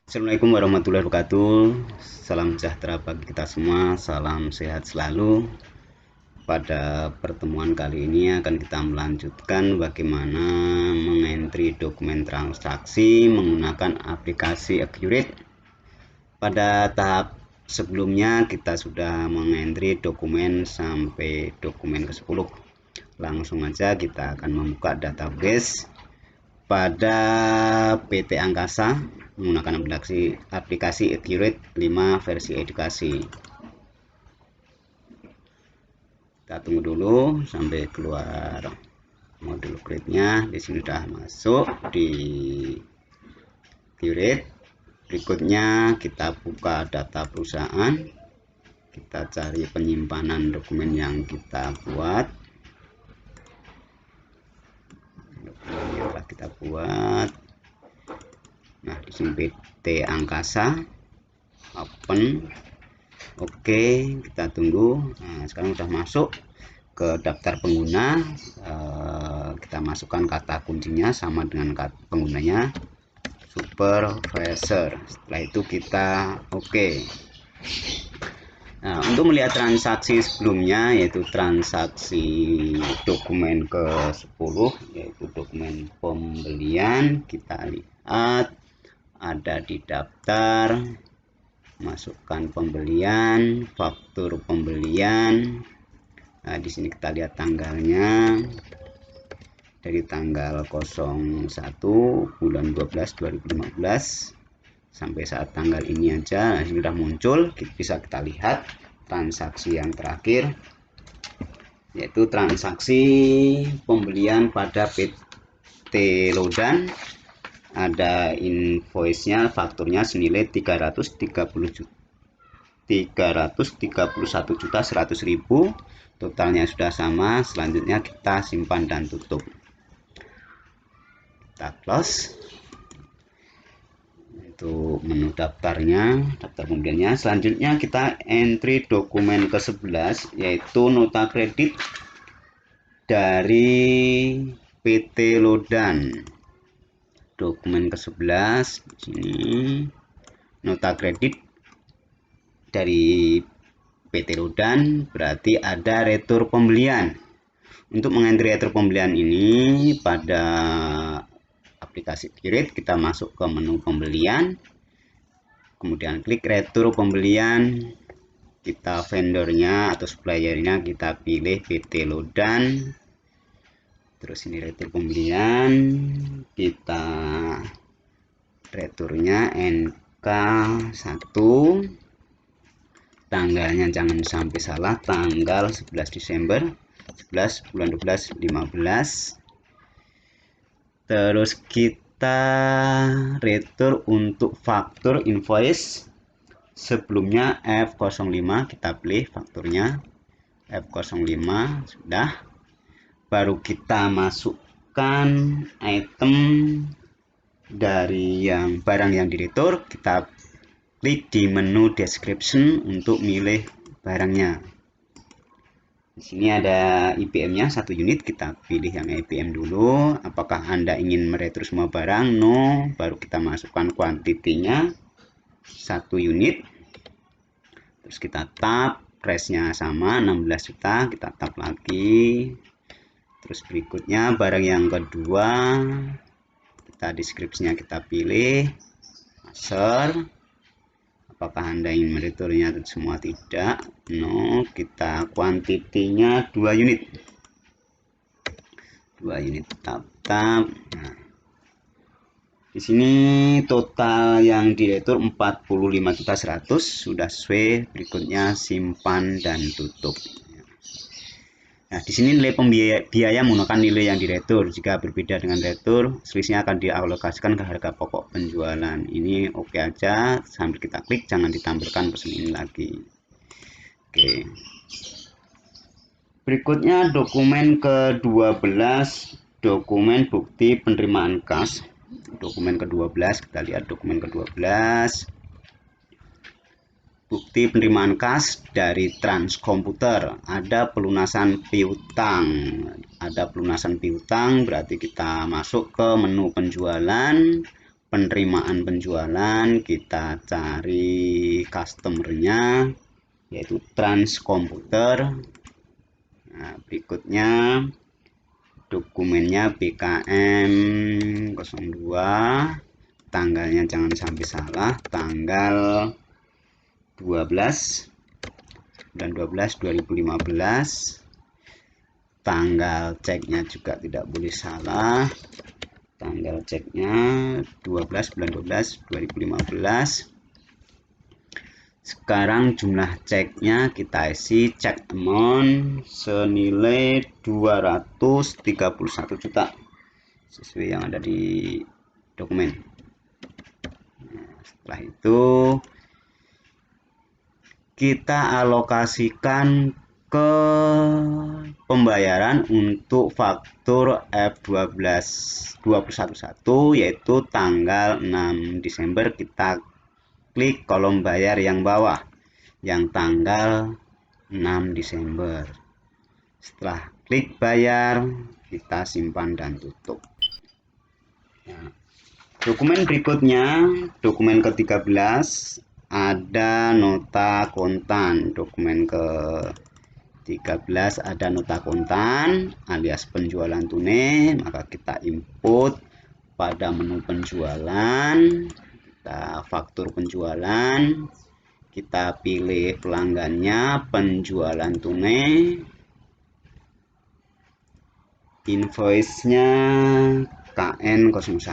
Assalamualaikum warahmatullahi wabarakatuh. Salam sejahtera bagi kita semua. Salam sehat selalu. Pada pertemuan kali ini akan kita melanjutkan bagaimana mengentry dokumen transaksi menggunakan aplikasi Accurate. Pada tahap sebelumnya kita sudah mengentry dokumen sampai dokumen ke-10. Langsung aja kita akan membuka database pada PT Angkasa menggunakan aplikasi Accurate 5 versi edukasi. Kita tunggu dulu sampai keluar modul create-nya. Di sini sudah masuk di Accurate. Berikutnya kita buka data perusahaan. Kita cari penyimpanan dokumen yang kita buat. Dokumen yang telah kita buat. Nah, di sini PT Angkasa open. Oke, kita tunggu. Nah, sekarang sudah masuk ke daftar pengguna. Kita masukkan kata kuncinya sama dengan kata penggunanya, supervisor. Setelah itu kita oke. Nah, untuk melihat transaksi sebelumnya, yaitu transaksi dokumen ke-10, yaitu dokumen pembelian, kita lihat ada di daftar, masukkan pembelian, faktur pembelian. Nah, di sini kita lihat tanggalnya dari tanggal 01 bulan 12 2015 sampai saat tanggal ini aja. Nah, sudah muncul, bisa kita lihat transaksi yang terakhir, yaitu transaksi pembelian pada PT Lodan. Ada invoice-nya, fakturnya senilai 331.100.000. Totalnya sudah sama. Selanjutnya kita simpan dan tutup. Kita close. Untuk menu daftarnya, daftar pembeliannya. Selanjutnya kita entry dokumen ke-11, yaitu nota kredit dari PT Lodan. Dokumen ke-11 di sini, nota kredit dari PT Lodan, berarti ada retur pembelian. Untuk mengentry retur pembelian ini pada aplikasi Accurate, kita masuk ke menu pembelian, kemudian klik retur pembelian. Kita vendornya atau suppliernya kita pilih PT Lodan. Terus ini retur pembelian, kita returnya NK1, tanggalnya jangan sampai salah, tanggal 11 Desember 11 bulan 12 15. Terus kita retur untuk faktur invoice sebelumnya F05, kita pilih fakturnya F05. Sudah, baru kita masukkan item dari yang barang yang diretur. Kita klik di menu description untuk milih barangnya. Di sini ada IPM-nya 1 unit, kita pilih yang IPM dulu. Apakah Anda ingin meretur semua barang? No. Baru kita masukkan kuantitinya 1 unit. Terus kita tab, price-nya sama 16 juta, kita tab lagi. Terus berikutnya barang yang kedua, kita deskripsinya kita pilih master. Apakah Anda ingin mereturnya semua? Tidak. No. Kita kuantitinya 2 unit. 2 unit tab. Nah, di sini total yang diretur 45.100.000 sudah sesuai. Berikutnya simpan dan tutup. Nah, di sini nilai biaya menggunakan nilai yang diretur. Jika berbeda dengan retur, selisihnya akan dialokasikan ke harga pokok penjualan. Ini oke aja, sambil kita klik, jangan ditampilkan pesan ini lagi. Oke. Berikutnya dokumen ke-12, dokumen bukti penerimaan kas. Dokumen ke-12, kita lihat dokumen ke-12. Bukti penerimaan kas dari Transkomputer. Ada pelunasan piutang. Ada pelunasan piutang, berarti kita masuk ke menu penjualan, penerimaan penjualan, kita cari customernya yaitu Transkomputer. Nah, berikutnya dokumennya BKM 02, tanggalnya jangan sampai salah, tanggal 12 dan 12 2015. Tanggal ceknya juga tidak boleh salah, tanggal ceknya 12 bulan 12 2015. Sekarang jumlah ceknya kita isi cek amount senilai 231 juta sesuai yang ada di dokumen. Nah, setelah itu kita alokasikan ke pembayaran untuk faktur F12 211 yaitu tanggal 6 Desember. Kita klik kolom bayar yang bawah yang tanggal 6 Desember. Setelah klik bayar, kita simpan dan tutup. Nah, dokumen berikutnya, dokumen ke-13 ada nota kontan. Dokumen ke-13 ada nota kontan alias penjualan tunai, maka kita input pada menu penjualan, kita faktur penjualan, kita pilih pelanggannya penjualan tunai, invoice-nya KN01,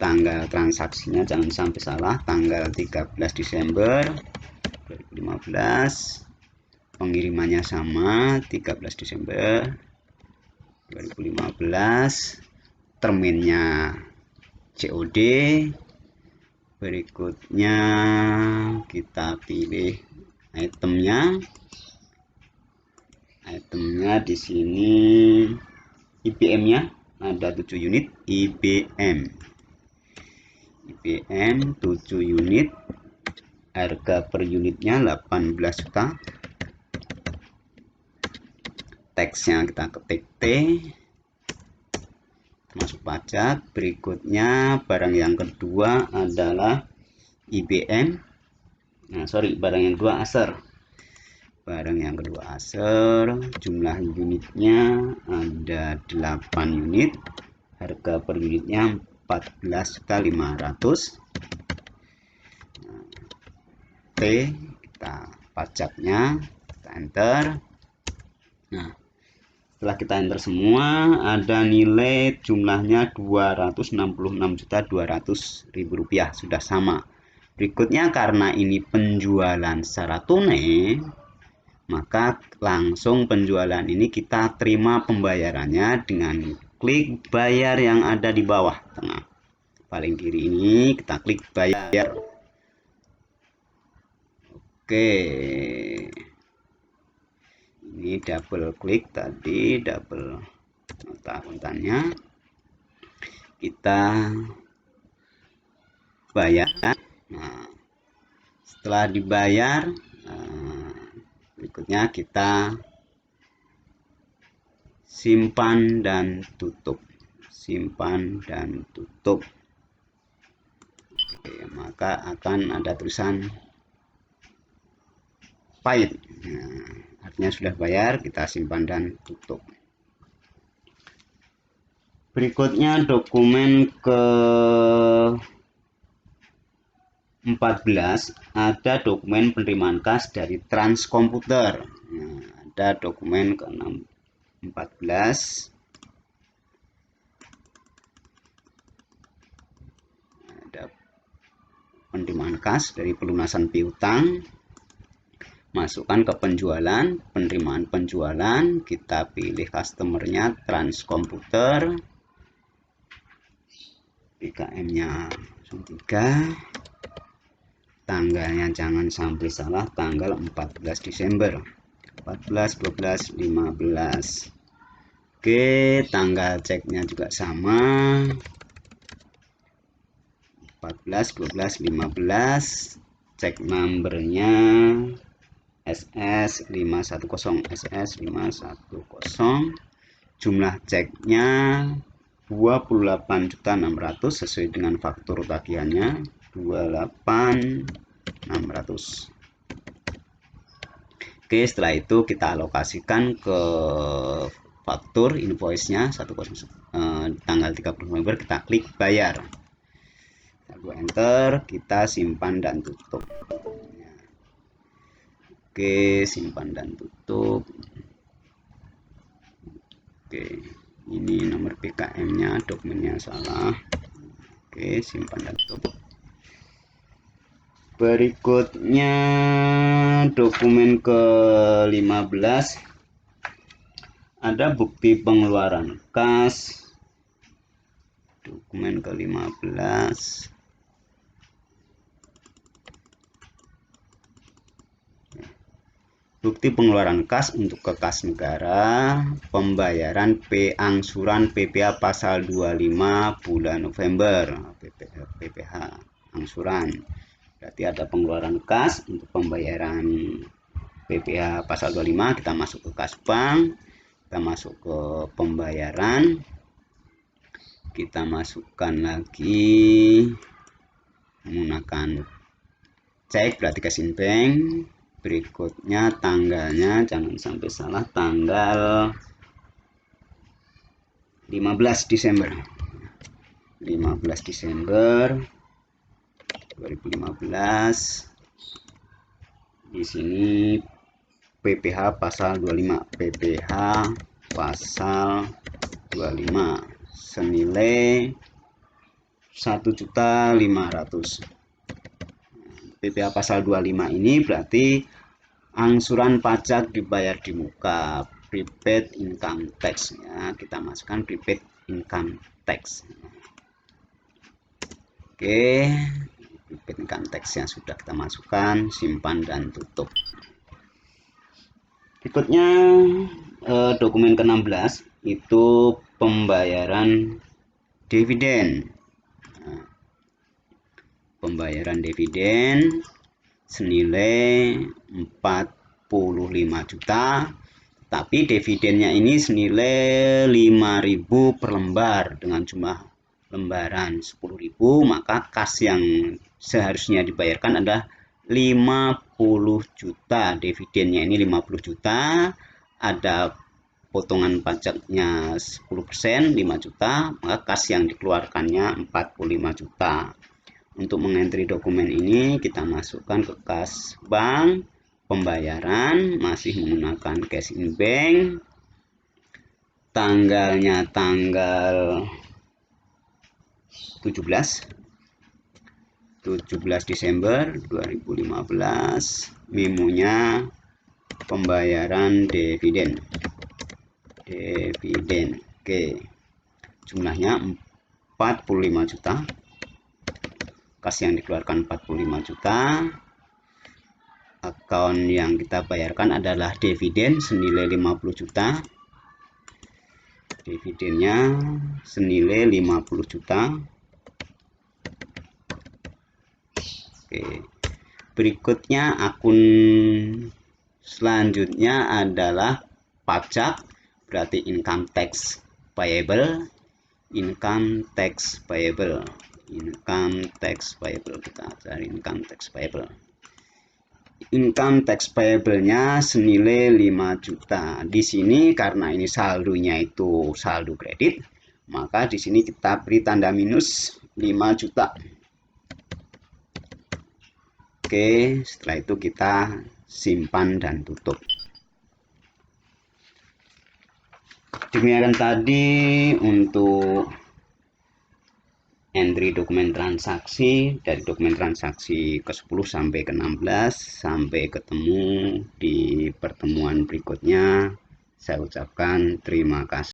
tanggal transaksinya jangan sampai salah, tanggal 13 Desember 2015, pengirimannya sama 13 Desember 2015, terminnya COD. Berikutnya kita pilih itemnya di sini IBM-nya ada 7 unit IBM 7 unit, harga per unitnya 18 juta. Teksnya kita ketik T, masuk pajak. Berikutnya barang yang kedua adalah IBM, barang yang kedua Acer. Barang yang kedua Acer, jumlah unitnya ada 8 unit, harga per unitnya 14.500. T, kita pajaknya, kita enter. Nah, setelah kita enter semua, ada nilai jumlahnya 266.200.000 rupiah, sudah sama. Berikutnya karena ini penjualan secara tunai, maka langsung penjualan ini kita terima pembayarannya dengan klik bayar yang ada di bawah tengah paling kiri ini, kita klik bayar. Oke, ini double klik tadi, double nota kontannya, kita bayar. Nah, setelah dibayar, berikutnya kita simpan dan tutup. Oke, maka akan ada tulisan paid. Nah, artinya sudah bayar, kita simpan dan tutup. Berikutnya dokumen ke 14 ada dokumen penerimaan kas dari Transkomputer. Nah, ada dokumen ke 14 ada penerimaan kas dari pelunasan piutang. Masukkan ke penjualan, penerimaan penjualan, kita pilih customernya Transkomputer, BKM-nya 03, tanggalnya jangan sampai salah, tanggal 14 Desember 14, 12, 15. Oke, tanggal ceknya juga sama, 14, 12, 15. Cek numbernya SS510, SS510, jumlah ceknya 28.600 sesuai dengan faktur tagihannya 28.600. Oke, setelah itu kita alokasikan ke faktur invoice-nya tanggal 30 November, kita klik bayar. Kita enter, kita simpan dan tutup. Oke, simpan dan tutup. Oke, ini nomor PKM-nya, dokumennya salah. Oke, simpan dan tutup. Berikutnya dokumen ke-15, ada bukti pengeluaran kas. Dokumen ke-15, bukti pengeluaran kas untuk ke kas negara, pembayaran angsuran PPh pasal 25 bulan November, PPh angsuran. Berarti ada pengeluaran kas untuk pembayaran PPh pasal 25, kita masuk ke kas bank, kita masuk ke pembayaran, kita masukkan lagi menggunakan cek, berarti cash in bank. Berikutnya tanggalnya jangan sampai salah, tanggal 15 Desember 2015. Di sini PPh pasal 25, PPh pasal 25 senilai 1.500.000. PPh pasal 25 ini berarti angsuran pajak dibayar di muka, prepaid income tax ya. Kita masukkan prepaid income tax. Oke, prepaid income tax yang sudah kita masukkan, simpan dan tutup. Berikutnya dokumen ke-16 itu pembayaran dividen. Pembayaran dividen senilai 45 juta, tapi dividennya ini senilai 5.000 per lembar dengan jumlah lembaran 10.000, maka kas yang seharusnya dibayarkan adalah 50 juta. Dividennya ini 50 juta, ada potongan pajaknya 10%, 5 juta, maka kas yang dikeluarkannya 45 juta. Untuk mengentri dokumen ini kita masukkan ke kas bank, pembayaran masih menggunakan cash in bank, tanggalnya tanggal 17 Desember 2015, memonya pembayaran dividen. Oke, jumlahnya 45 juta, kas yang dikeluarkan 45 juta, akun yang kita bayarkan adalah dividen senilai 50 juta, dividennya senilai 50 juta. Oke, berikutnya akun selanjutnya adalah pajak, berarti income tax payable. Income tax payable, kita cari income tax payable. Income tax payable-nya senilai 5 juta. Di sini karena ini saldonya itu saldo kredit, maka di sini kita beri tanda minus 5 juta. Oke, setelah itu kita simpan dan tutup. Demikian tadi untuk entry dokumen transaksi dari dokumen transaksi ke-10 sampai ke-16. Sampai ketemu di pertemuan berikutnya. Saya ucapkan terima kasih.